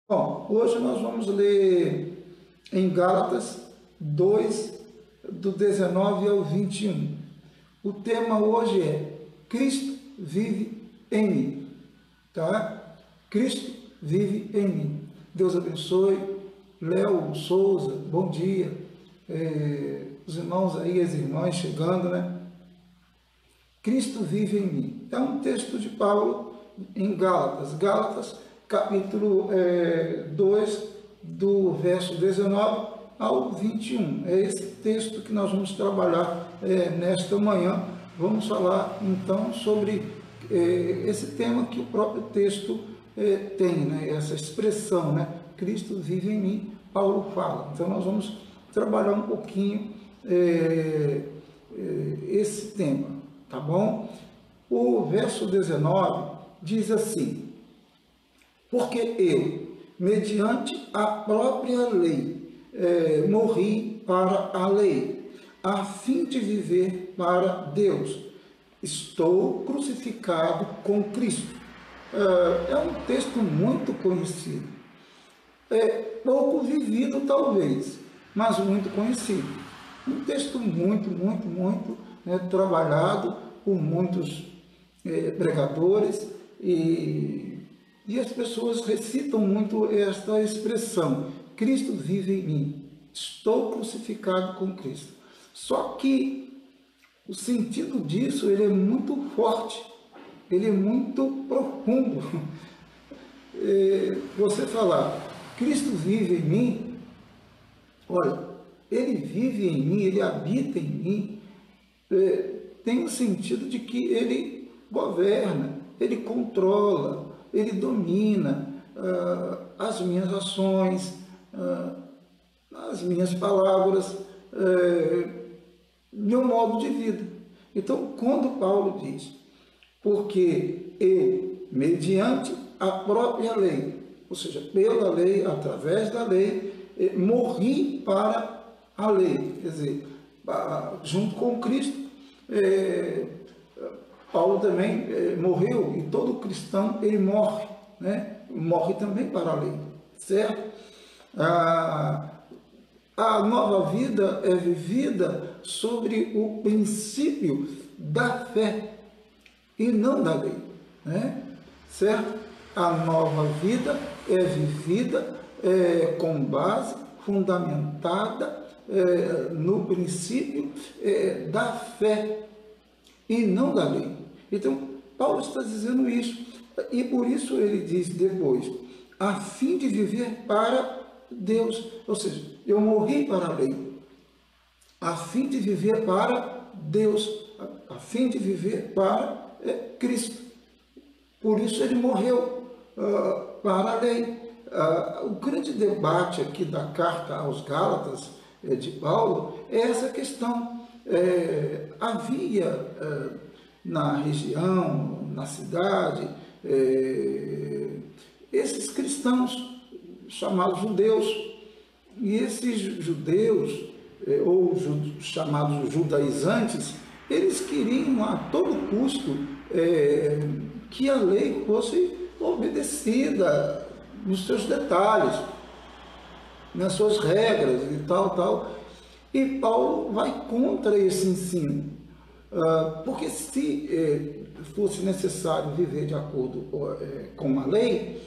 Bom, hoje nós vamos ler em Gálatas 2, do 19 ao 21. O tema hoje é Cristo vive em mim, tá? Cristo vive em mim. Deus abençoe. Léo Souza, bom dia. Os irmãos aí, as irmãs chegando, né? Cristo vive em mim. É um texto de Paulo em Gálatas, capítulo 2, do verso 19 ao 21. É esse texto que nós vamos trabalhar nesta manhã. Vamos falar então sobre esse tema que o próprio texto tem, né? Essa expressão, né? Cristo vive em mim, Paulo fala. Então nós vamos trabalhar um pouquinho esse tema, tá bom? O verso 19 diz assim: porque eu, mediante a própria lei, morri para a lei, a fim de viver para Deus. Estou crucificado com Cristo. É um texto muito conhecido, pouco vivido talvez, mas muito conhecido. Um texto muito, né, trabalhado por muitos pregadores e as pessoas recitam muito esta expressão: Cristo vive em mim, estou crucificado com Cristo. Só que o sentido disso ele é muito forte, ele é muito profundo. Você falar Cristo vive em mim, olha, ele vive em mim, ele habita em mim, tem o sentido de que ele governa, ele controla, ele domina as minhas ações, as minhas palavras, meu modo de vida. Então, quando Paulo diz, porque eu, mediante a própria lei, ou seja, pela lei, através da lei, morri para a lei, quer dizer, junto com Cristo, Paulo também morreu, e todo cristão ele morre, né? Morre também para a lei, certo? A nova vida é vivida sobre o princípio da fé e não da lei, né? Certo? A nova vida é vivida com base fundamentada no princípio da fé e não da lei. Então, Paulo está dizendo isso, e por isso ele diz depois, a fim de viver para Deus, ou seja, eu morri para a lei, a fim de viver para Deus, a fim de viver para Cristo. Por isso ele morreu para a lei. O grande debate aqui da carta aos Gálatas de Paulo é essa questão. Havia na região, na cidade, esses cristãos chamados judeus, e esses judeus, ou chamados judaizantes, eles queriam a todo custo que a lei fosse obedecida nos seus detalhes, nas suas regras e tal. E Paulo vai contra esse ensino, porque se fosse necessário viver de acordo com a lei,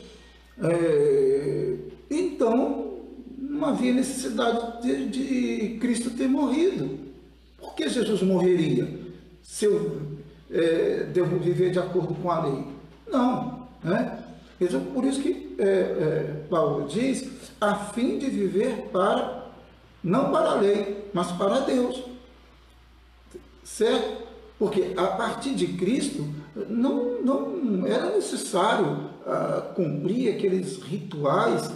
então não havia necessidade de Cristo ter morrido. Por que Jesus morreria se eu devo viver de acordo com a lei? Não, né? Então, por isso que Paulo diz, a fim de viver não para a lei, mas para Deus, certo? Porque a partir de Cristo não era necessário cumprir aqueles rituais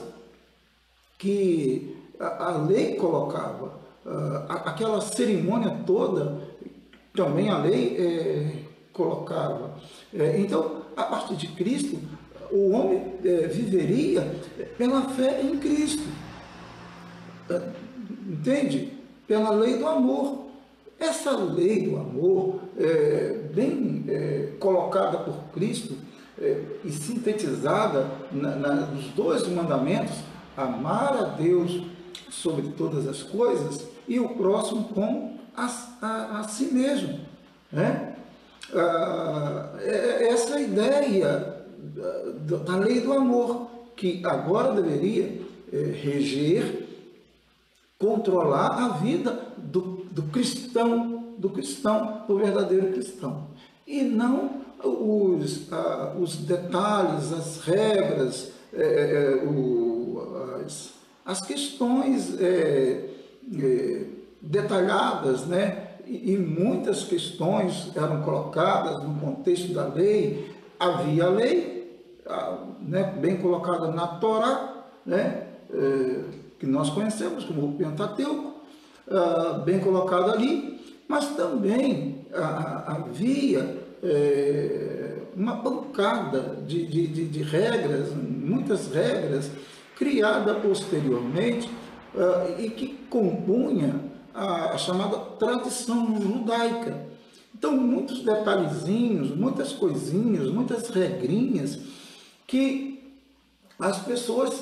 que a lei colocava, aquela cerimônia toda, também a lei colocava. Então, a partir de Cristo, o homem viveria pela fé em Cristo, entende? Pela lei do amor. Essa lei do amor, bem colocada por Cristo, e sintetizada nos 2 mandamentos: amar a Deus sobre todas as coisas e o próximo como a si mesmo, né? Essa ideia da lei do amor, que agora deveria reger, controlar a vida do cristão, do verdadeiro cristão, e não os detalhes, as regras, as questões detalhadas, né? E muitas questões eram colocadas no contexto da lei. Havia a lei, né, bem colocada na Torá, né, que nós conhecemos como o Pentateuco, bem colocada ali, mas também havia uma pancada de regras, muitas regras, criada posteriormente, e que compunha a chamada tradição judaica. Então, muitos detalhezinhos, muitas coisinhas, muitas regrinhas que as pessoas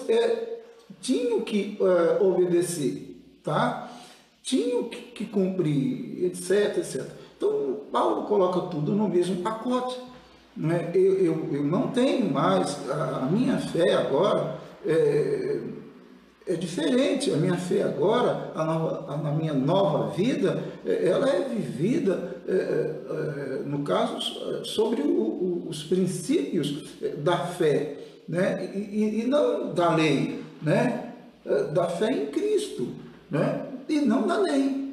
tinham que obedecer, tá? Tinham que cumprir, etc, etc. Então, Paulo coloca tudo no mesmo pacote, né? Eu não tenho mais, a minha fé agora é diferente. A minha fé agora, na minha nova vida, ela é vivida, no caso, sobre os princípios da fé, né? E não da lei, né? Da fé em Cristo, né? E não da lei.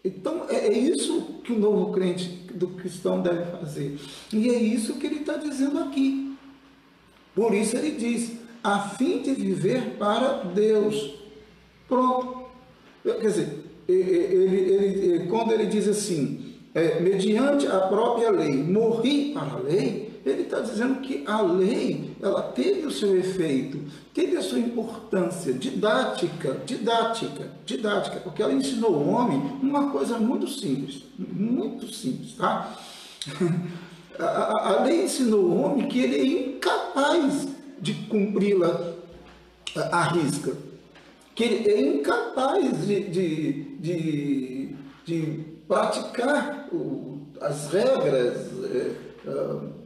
Então, é isso que o novo crente, do cristão, deve fazer. E é isso que ele está dizendo aqui. Por isso ele diz: a fim de viver para Deus. Pronto. Quer dizer, quando ele diz assim, mediante a própria lei, morri para a lei, ele está dizendo que a lei, ela teve o seu efeito, teve a sua importância didática, porque ela ensinou ao homem uma coisa muito simples, tá? A lei ensinou ao homem que ele é incapaz de cumpri-la à risca, que ele é incapaz de praticar as regras,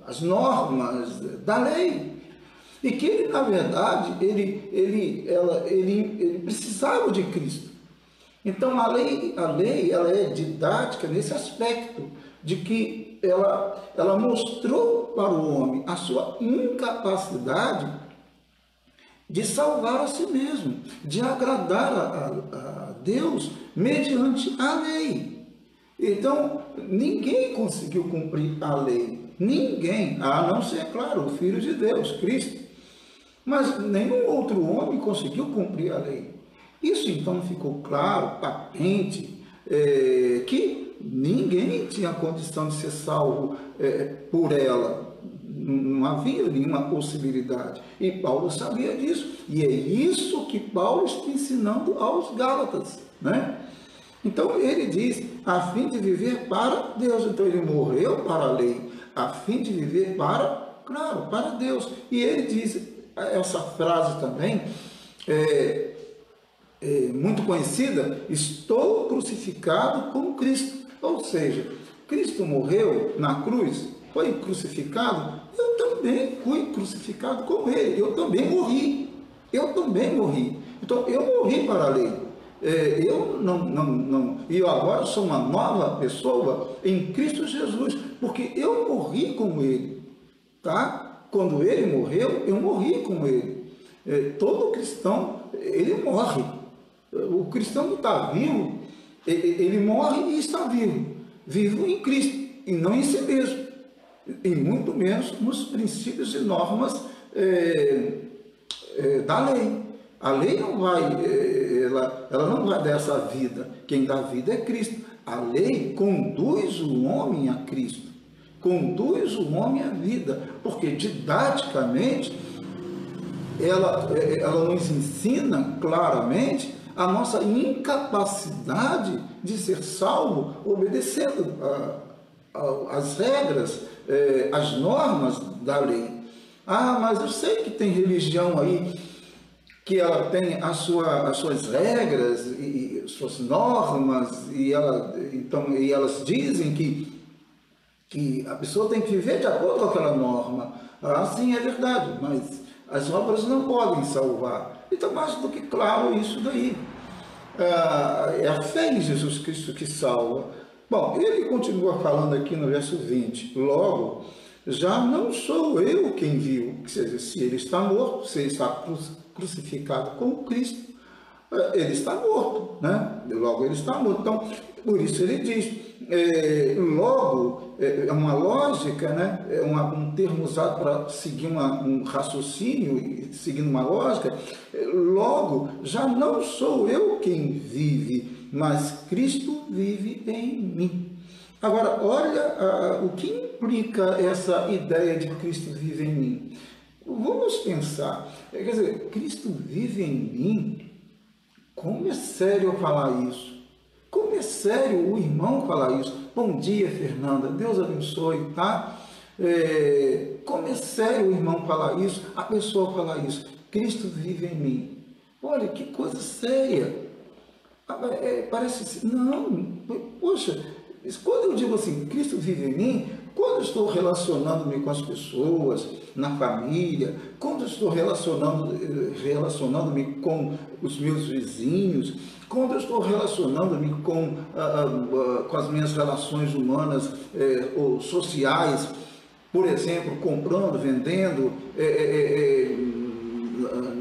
as normas da lei, e que ele, na verdade, ele precisava de Cristo. Então, a lei ela é didática nesse aspecto, de que ela mostrou para o homem a sua incapacidade de salvar a si mesmo, de agradar a Deus mediante a lei. Então, ninguém conseguiu cumprir a lei. Ninguém, a não ser, claro, o Filho de Deus, Cristo. Mas nenhum outro homem conseguiu cumprir a lei. Isso, então, ficou claro, patente, que ninguém tinha condição de ser salvo por ela. Não havia nenhuma possibilidade. E Paulo sabia disso. E é isso que Paulo está ensinando aos Gálatas, né? Então ele diz, a fim de viver para Deus. Então ele morreu para a lei, a fim de viver para Deus. E ele diz essa frase também, muito conhecida: estou crucificado com Cristo. Ou seja, Cristo morreu na cruz, foi crucificado, eu também fui crucificado com ele, eu também morri. Então eu morri para a lei. E eu agora sou uma nova pessoa em Cristo Jesus, porque eu morri com ele, tá? Quando ele morreu, eu morri com ele. Todo cristão, ele morre. O cristão que está vivo, ele morre e está vivo em Cristo, e não em si mesmo, e muito menos nos princípios e normas da lei. A lei não vai, ela não vai dar essa vida. Quem dá vida é Cristo. A lei conduz o homem a Cristo, conduz o homem à vida, porque didaticamente ela nos ensina claramente a nossa incapacidade de ser salvo obedecendo às regras, às normas da lei. Ah, mas eu sei que tem religião aí que ela tem as suas regras e suas normas, e elas dizem que a pessoa tem que viver de acordo com aquela norma. Ah, sim, é verdade, mas as obras não podem salvar. Então, mais do que claro isso daí. É a fé em Jesus Cristo que salva. Bom, ele continua falando aqui no verso 20. Logo, já não sou eu quem viu, ou seja, se ele está morto, se ele está crucificado com Cristo, ele está morto, né? Logo ele está morto. Então, por isso ele diz, logo, é uma lógica, né? É um termo usado para seguir um raciocínio, seguindo uma lógica. Logo, já não sou eu quem vive, mas Cristo vive em mim. Agora, olha o que implica essa ideia de Cristo vive em mim. Vamos pensar, quer dizer, Cristo vive em mim. Como é sério falar isso? Como é sério o irmão falar isso? Bom dia, Fernanda. Deus abençoe, tá? Como é sério o irmão falar isso? A pessoa falar isso. Cristo vive em mim. Olha, que coisa séria. Parece assim, não, poxa, quando eu digo assim, Cristo vive em mim, quando eu estou relacionando-me com as pessoas, na família, quando eu estou relacionando-me com os meus vizinhos, quando eu estou relacionando-me com as minhas relações humanas ou sociais, por exemplo, comprando, vendendo,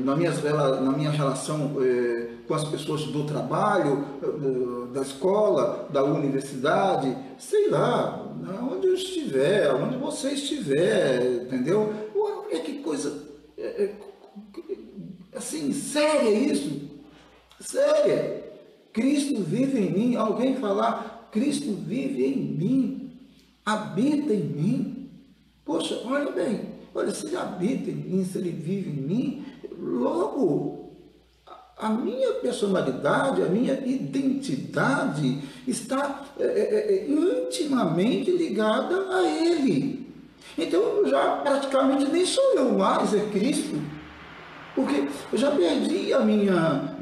na minha relação com as pessoas do trabalho, da escola, da universidade, sei lá, onde eu estiver, onde você estiver, entendeu? Olha que coisa, assim, séria isso, séria. Cristo vive em mim, alguém falar, Cristo vive em mim, habita em mim. Poxa, olha bem, olha, se ele habita em mim, se ele vive em mim, logo a minha personalidade, a minha identidade está intimamente ligada a Ele. Então, já praticamente nem sou eu mais, é Cristo. Porque eu já perdi a minha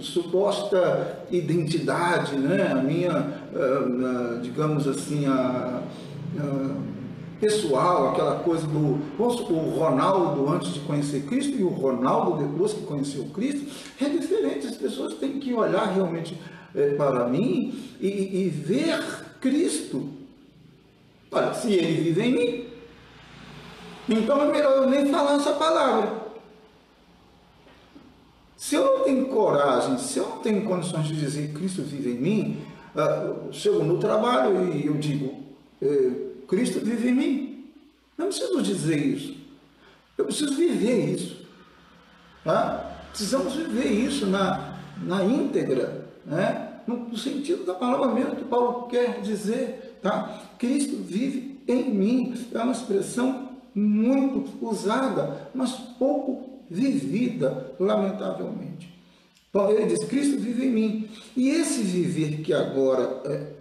suposta identidade, né? A minha, digamos assim, pessoal, aquela coisa do, vamos supor, o Ronaldo antes de conhecer Cristo e o Ronaldo depois que conheceu Cristo, é diferente. As pessoas têm que olhar realmente para mim e ver Cristo. Olha, se ele vive em mim, então é melhor eu nem falar essa palavra. Se eu não tenho coragem, se eu não tenho condições de dizer que Cristo vive em mim, chego no trabalho e eu digo, Cristo vive em mim. Não preciso dizer isso. Eu preciso viver isso. Tá? Precisamos viver isso na íntegra, né? No sentido da palavra mesmo que Paulo quer dizer. Tá? Cristo vive em mim. É uma expressão muito usada, mas pouco vivida, lamentavelmente. Bom, ele diz, Cristo vive em mim. E esse viver que agora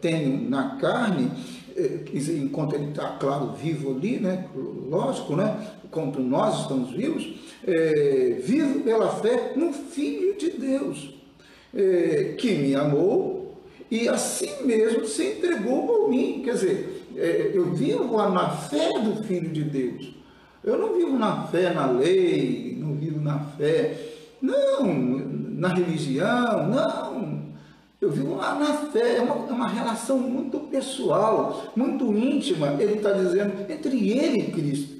tenho na carne, enquanto ele está, claro, vivo ali, né? Lógico, né? Enquanto nós estamos vivos, vivo pela fé no Filho de Deus, que me amou e assim mesmo se entregou por mim. Quer dizer, eu vivo na fé do Filho de Deus. Eu não vivo na fé na lei, não vivo na fé, não, na religião, não. Eu vivo lá na fé, é uma relação muito pessoal, muito íntima, ele está dizendo, entre ele e Cristo.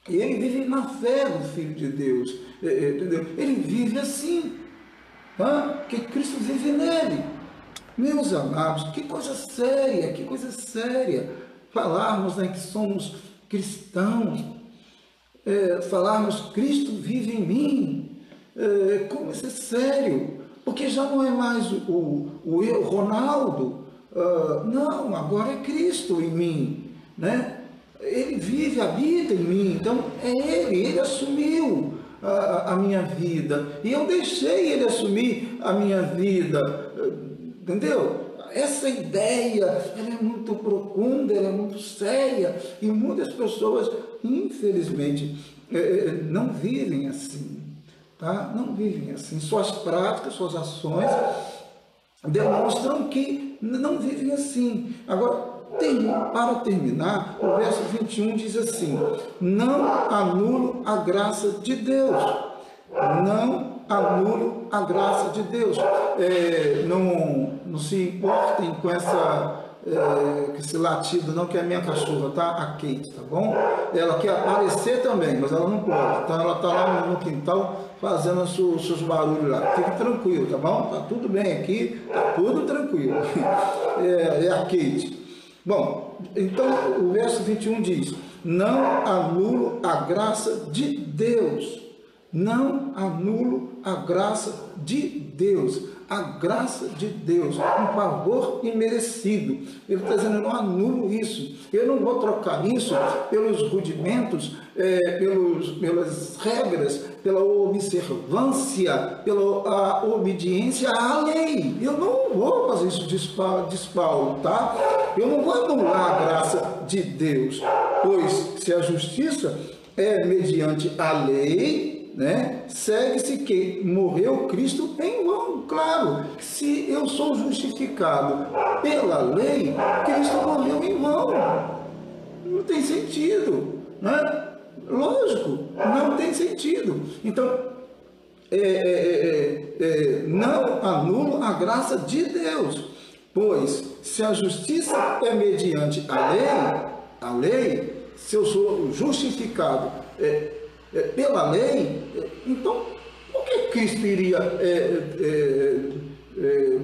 E ele vive na fé do Filho de Deus, entendeu? Ele vive assim, que Cristo vive nele. Meus amados, que coisa séria, falarmos, né, que somos cristãos, falarmos Cristo vive em mim, como isso é sério. Porque já não é mais o eu, Ronaldo, não, agora é Cristo em mim, né? Ele vive, habita em mim, então é ele assumiu a minha vida, e eu deixei ele assumir a minha vida, entendeu? essa ideia, ela é muito profunda, ela é muito séria, e muitas pessoas, infelizmente, não vivem assim, tá? Não vivem assim. Suas práticas, suas ações demonstram que não vivem assim. Agora, para terminar, o verso 21 diz assim: não anulo a graça de Deus. Não anulo a graça de Deus. Não se importem com esse latido, não, que é a minha cachorra, tá? A Kate, tá bom? Ela quer aparecer também, mas ela não pode. Então ela tá lá no quintal fazendo os seus barulhos lá. Fique tranquilo, tá bom? Tá tudo bem aqui, tá tudo tranquilo. É a Kate. Bom, então o verso 21 diz: não anulo a graça de Deus. Não anulo a graça de Deus. A graça de Deus, um favor imerecido. Ele está dizendo: eu não anulo isso. Eu não vou trocar isso pelos rudimentos, pelas regras, pela observância, pela obediência à lei. Eu não vou fazer isso, diz Paulo, tá? Eu não vou anular a graça de Deus, pois se a justiça é mediante a lei, né, segue-se que morreu Cristo em vão. Claro, se eu sou justificado pela lei, Cristo morreu em vão. Não tem sentido, né? Lógico, não tem sentido. Então, não anulo a graça de Deus, pois se a justiça é mediante a lei, se eu sou justificado pela lei, então por que Cristo iria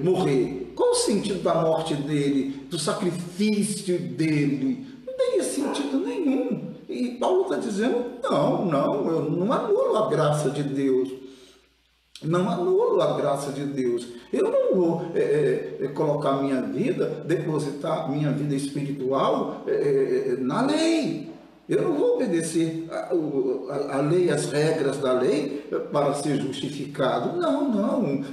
morrer? Qual o sentido da morte dele, do sacrifício dele? Não teria sentido nenhum. E Paulo está dizendo: não, eu não anulo a graça de Deus. Não anulo a graça de Deus. Eu não vou colocar minha vida, depositar minha vida espiritual na lei. Eu não vou obedecer a lei, as regras da lei para ser justificado. Não.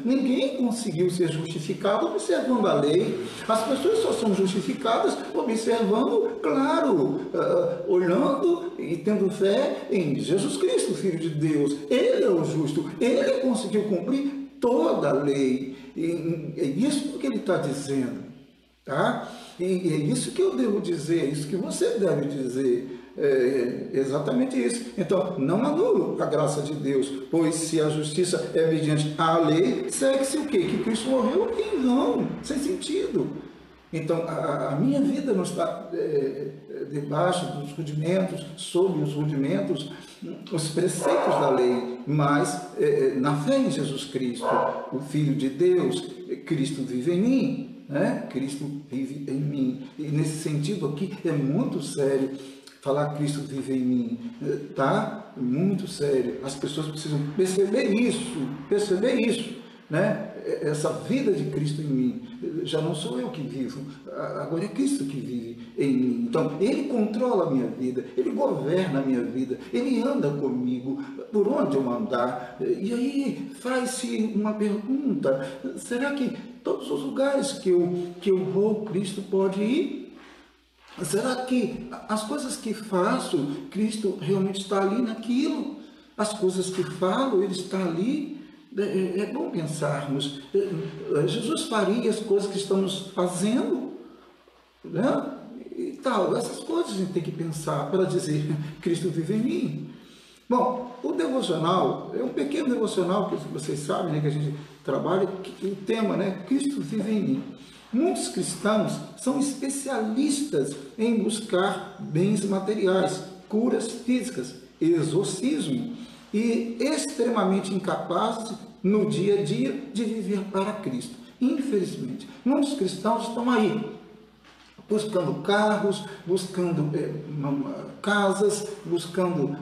Ninguém conseguiu ser justificado observando a lei. As pessoas só são justificadas observando, claro, olhando e tendo fé em Jesus Cristo, Filho de Deus. Ele é o justo. Ele conseguiu cumprir toda a lei. E é isso que ele está dizendo, tá? E é isso que eu devo dizer, é isso que você deve dizer. Exatamente isso. Então, não anulo a graça de Deus, pois se a justiça é mediante a lei, segue-se o quê? Que Cristo morreu em vão, sem sentido. Então, a minha vida não está debaixo dos rudimentos, sob os rudimentos, os preceitos da lei, mas na fé em Jesus Cristo, o Filho de Deus. Cristo vive em mim, né? Cristo vive em mim. E nesse sentido aqui é muito sério falar Cristo vive em mim, tá? Muito sério. As pessoas precisam perceber isso, né? Essa vida de Cristo em mim. Já não sou eu que vivo, agora é Cristo que vive em mim. Então, Ele controla a minha vida, Ele governa a minha vida, Ele anda comigo por onde eu andar. E aí faz-se uma pergunta: será que todos os lugares que eu vou, Cristo pode ir? Será que as coisas que faço, Cristo realmente está ali naquilo? As coisas que falo, Ele está ali? É bom pensarmos. Jesus faria as coisas que estamos fazendo, né? E tal. Essas coisas a gente tem que pensar para dizer: Cristo vive em mim. Bom, o devocional é um pequeno devocional que vocês sabem, né, que a gente trabalha, o tema, né, Cristo vive em mim. Muitos cristãos são especialistas em buscar bens materiais, curas físicas, exorcismo, e extremamente incapazes no dia a dia de viver para Cristo. Infelizmente, muitos cristãos estão aí, buscando carros, buscando casas, buscando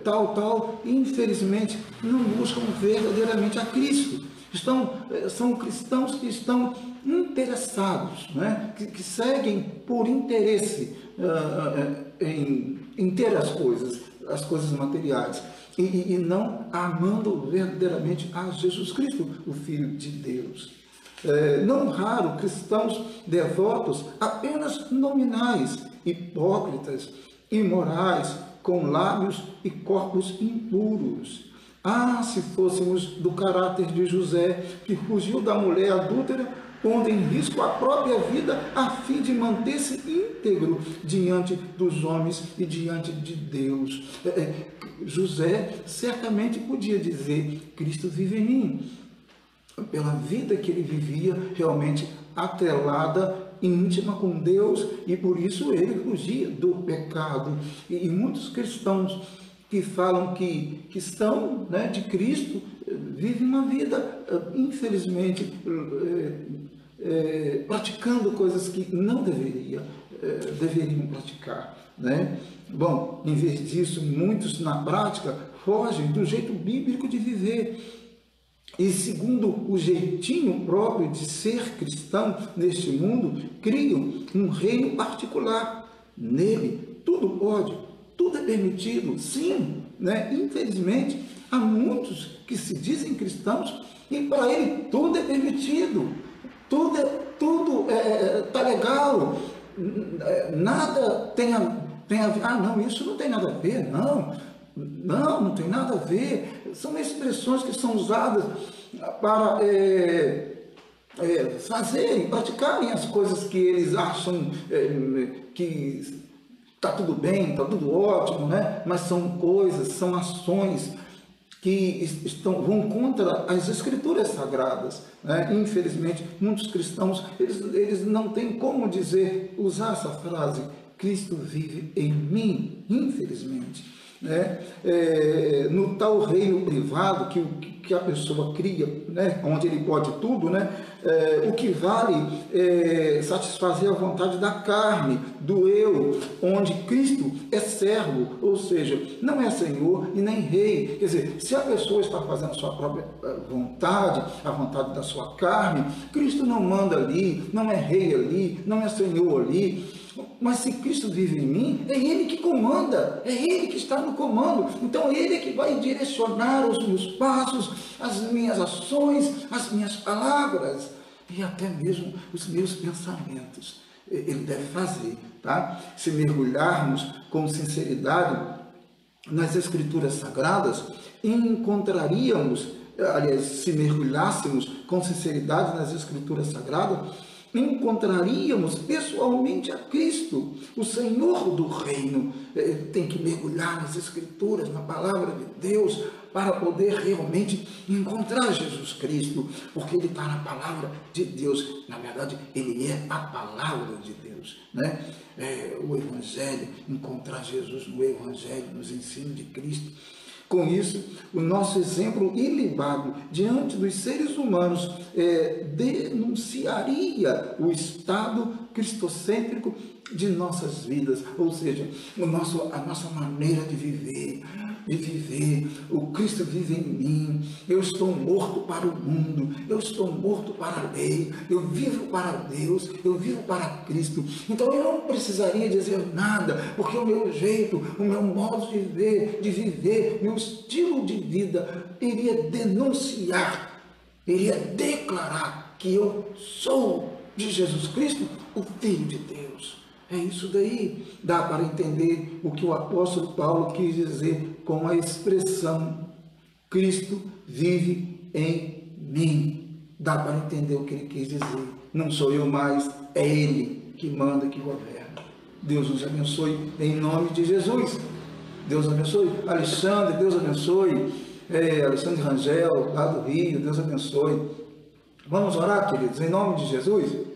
tal, e infelizmente não buscam verdadeiramente a Cristo. São cristãos que estão interessados, né? que seguem por interesse em ter as coisas materiais, e não amando verdadeiramente a Jesus Cristo, o Filho de Deus. Não raro cristãos devotos apenas nominais, hipócritas, imorais, com lábios e corpos impuros. Ah, se fôssemos do caráter de José, que fugiu da mulher adúltera, pondo em risco a própria vida, a fim de manter-se íntegro diante dos homens e diante de Deus. José certamente podia dizer: Cristo vive em mim, pela vida que ele vivia, realmente atrelada, íntima com Deus, e por isso ele fugia do pecado. E muitos cristãos que falam que são, né, de Cristo, vivem uma vida, infelizmente, praticando coisas que não deveriam praticar, né? Bom, em vez disso, muitos na prática fogem do jeito bíblico de viver. E segundo o jeitinho próprio de ser cristão neste mundo, criam um reino particular. Nele tudo pode, tudo é permitido. Sim, né? Infelizmente, há muitos que se dizem cristãos e para ele tudo é permitido, tudo tá legal, nada tem a ver. Ah, não, isso não tem nada a ver, não tem nada a ver. São expressões que são usadas para fazerem, praticarem as coisas que eles acham que está tudo bem, está tudo ótimo, né? Mas são coisas, são ações que vão contra as Escrituras Sagradas, né? Infelizmente, muitos cristãos, eles não têm como usar essa frase: Cristo vive em mim, infelizmente. Né? No tal reino privado que a pessoa cria, né? Onde ele pode tudo, né? O que vale é satisfazer a vontade da carne, do eu, onde Cristo é servo, ou seja, não é Senhor e nem Rei. Quer dizer, se a pessoa está fazendo a sua própria vontade, a vontade da sua carne, Cristo não manda ali, não é Rei ali, não é Senhor ali. Mas se Cristo vive em mim, é Ele que comanda, é Ele que está no comando. Então é Ele que vai direcionar os meus passos, as minhas ações, as minhas palavras e até mesmo os meus pensamentos. Ele deve fazer, tá? Se mergulharmos com sinceridade nas Escrituras Sagradas, encontraríamos, aliás, se mergulhássemos com sinceridade nas Escrituras Sagradas, encontraríamos pessoalmente a Cristo, o Senhor do reino. Tem que mergulhar nas Escrituras, na palavra de Deus, para poder realmente encontrar Jesus Cristo, porque Ele está na palavra de Deus. Na verdade, Ele é a palavra de Deus, né? O Evangelho, encontrar Jesus no Evangelho, nos ensinos de Cristo. Com isso, o nosso exemplo ilibado diante dos seres humanos denunciaria o estado cristocêntrico de nossas vidas, ou seja, a nossa maneira de viver. O Cristo vive em mim, eu estou morto para o mundo, eu estou morto para a lei, eu vivo para Deus, eu vivo para Cristo. Então eu não precisaria dizer nada, porque o meu jeito, o meu modo de viver, meu estilo de vida iria denunciar, iria declarar que eu sou de Jesus Cristo, o Filho de Deus. É isso daí. Dá para entender o que o apóstolo Paulo quis dizer com a expressão Cristo vive em mim. Dá para entender o que ele quis dizer. Não sou eu mais, é Ele que manda, que governa. Deus nos abençoe em nome de Jesus. Deus abençoe. Alexandre, Deus abençoe. Alexandre Rangel, lá do Rio, Deus abençoe. Vamos orar, queridos, em nome de Jesus.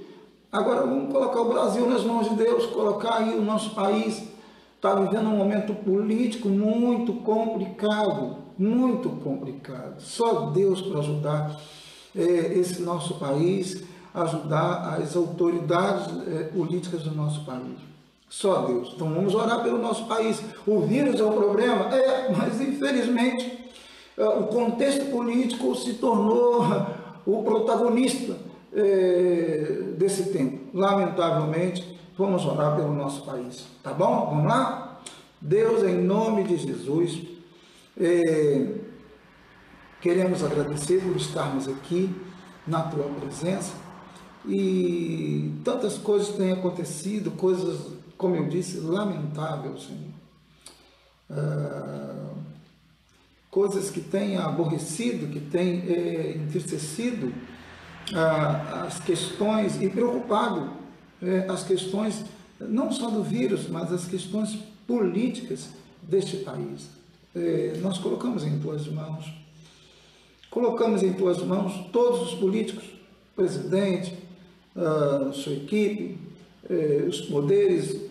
Agora vamos colocar o Brasil nas mãos de Deus, colocar aí o nosso país. Está vivendo um momento político muito complicado, muito complicado. Só Deus para ajudar esse nosso país, ajudar as autoridades políticas do nosso país. Só Deus. Então vamos orar pelo nosso país. O vírus é um problema? Mas infelizmente o contexto político se tornou o protagonista desse tempo. Lamentavelmente, vamos orar pelo nosso país, tá bom? Vamos lá? Deus, em nome de Jesus, queremos agradecer por estarmos aqui na tua presença, e tantas coisas têm acontecido, coisas, como eu disse, lamentáveis, Senhor. Coisas que têm aborrecido, que têm entristecido as questões e preocupado as questões não só do vírus, mas as questões políticas deste país. Nós colocamos em tuas mãos todos os políticos, presidente, sua equipe, os poderes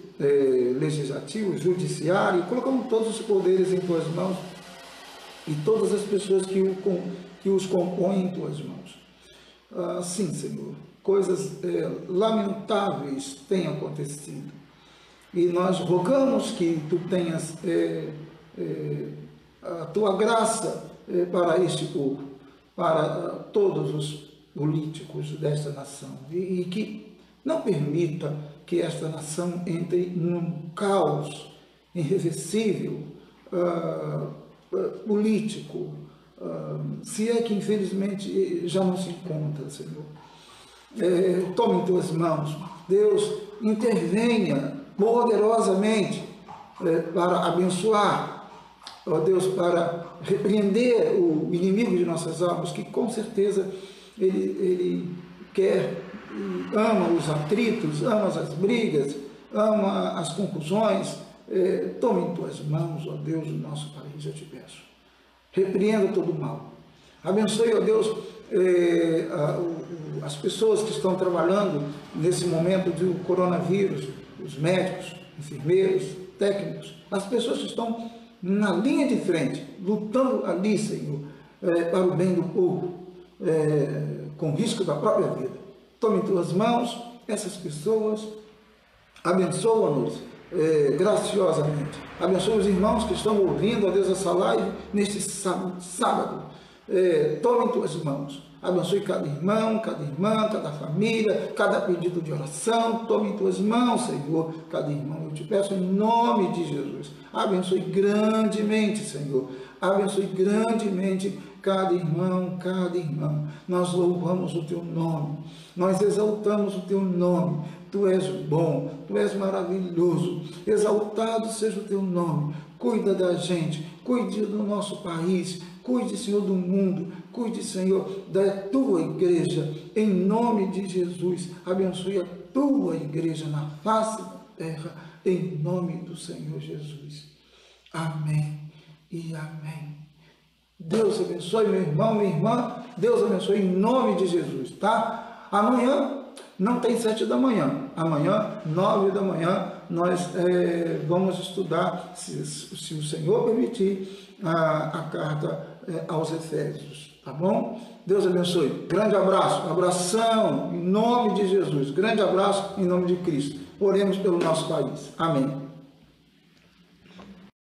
legislativo, judiciário, colocamos todos os poderes em tuas mãos e todas as pessoas que os compõem em tuas mãos. Sim, Senhor, coisas lamentáveis têm acontecido e nós rogamos que tu tenhas a tua graça para este povo, para todos os políticos desta nação e que não permita que esta nação entre num caos irreversível político, se é que infelizmente já não se encontra, Senhor. Tome em tuas mãos, Deus, intervenha poderosamente para abençoar, ó Deus, para repreender o inimigo de nossas almas, que com certeza ele quer, ama os atritos, ama as brigas, ama as confusões. Tome em tuas mãos, ó Deus, o nosso país, eu te peço. Repreenda todo o mal. Abençoe, ó Deus, as pessoas que estão trabalhando nesse momento do coronavírus, os médicos, enfermeiros, técnicos, as pessoas que estão na linha de frente, lutando ali, Senhor, para o bem do povo, com risco da própria vida. Tome em tuas mãos essas pessoas, abençoa-nos graciosamente. Abençoa os irmãos que estão ouvindo, ó Deus, essa live neste sábado. Tome em tuas mãos. Abençoe cada irmão, cada irmã, cada família, cada pedido de oração. Tome em tuas mãos, Senhor, cada irmão. Eu te peço em nome de Jesus. Abençoe grandemente, Senhor. Abençoe grandemente cada irmão, cada irmã. Nós louvamos o teu nome. Nós exaltamos o teu nome. Tu és bom, tu és maravilhoso. Exaltado seja o teu nome. Cuida da gente, cuide do nosso país, cuide, Senhor, do mundo, cuide, Senhor, da tua igreja, em nome de Jesus. Abençoe a tua igreja na face da terra, em nome do Senhor Jesus. Amém e amém. Deus abençoe, meu irmão, minha irmã. Deus abençoe em nome de Jesus, tá? Amanhã não tem 7 da manhã. Amanhã, 9 da manhã, nós vamos estudar, se o Senhor permitir, a carta aos Efésios, tá bom? Deus abençoe. Grande abraço, abração em nome de Jesus. Grande abraço em nome de Cristo. Oremos pelo nosso país. Amém.